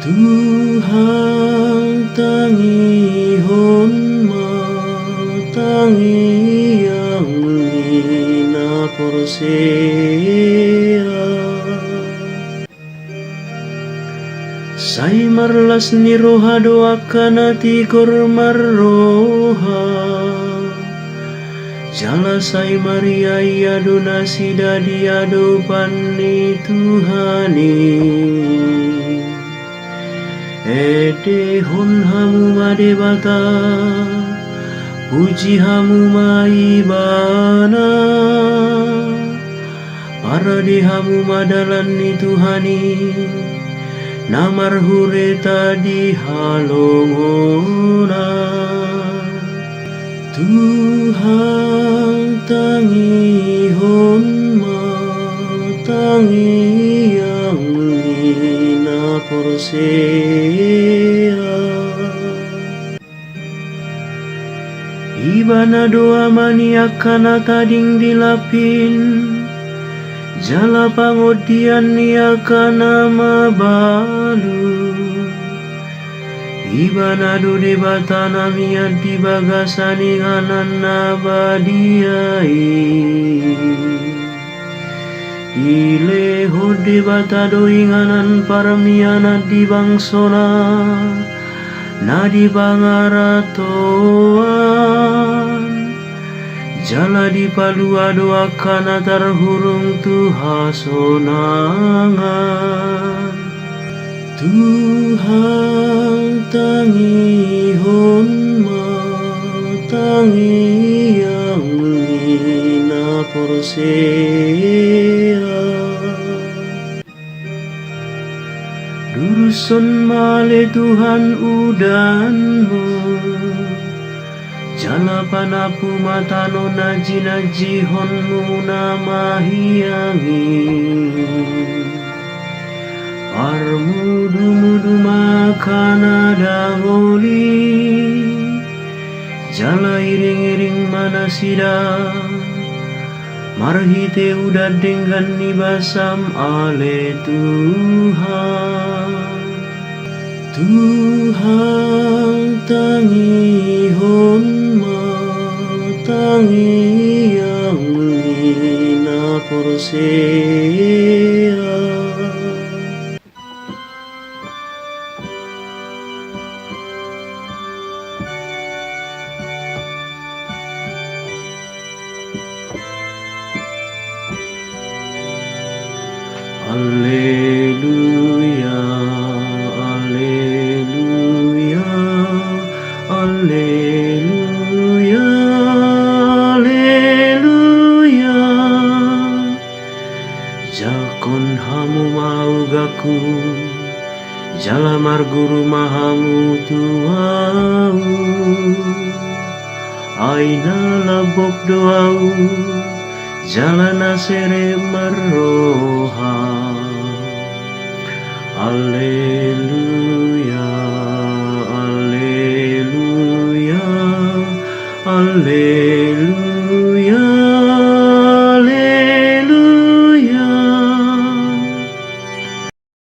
Tuhan tangihon matangi yang ina porsea Sai marlas ni roha doakan ati kormar roha Jala sai Maria iadu nasi dadi adu pani Tuhani Ede hon hamu madebata puji hamu maibana para de hamu madalan ni Tuhani namar hure tadi halongona Tuhan tangihon matangi yang ina porsea Ibana doa maniakana tading dilapin Jala pangodian niakana mabalu Ibana do debatana miad di bagasani nganan nabadiai Ile hode bata do inganan parmiana di bangsona Nadi bangaratoan Jala di palua doakan tarhurung tuhasonangan Tuhan tangihon matangi yang ina porsea Duruson male Tuhan udanmu Jala panapu matano naji honmu namahiangi Parmudu makana dangoli Jala iring-iring manasida Marhite udah dengan nibasam ale Tuhan Tuhan tangihon matangi yang ina porsea Alleluia, Alleluia, Alleluia, Alleluia. Jakon hamu mau gaku, jalamar guru mahamu tuau. Aina labok doau, jalana sere maroha Alleluia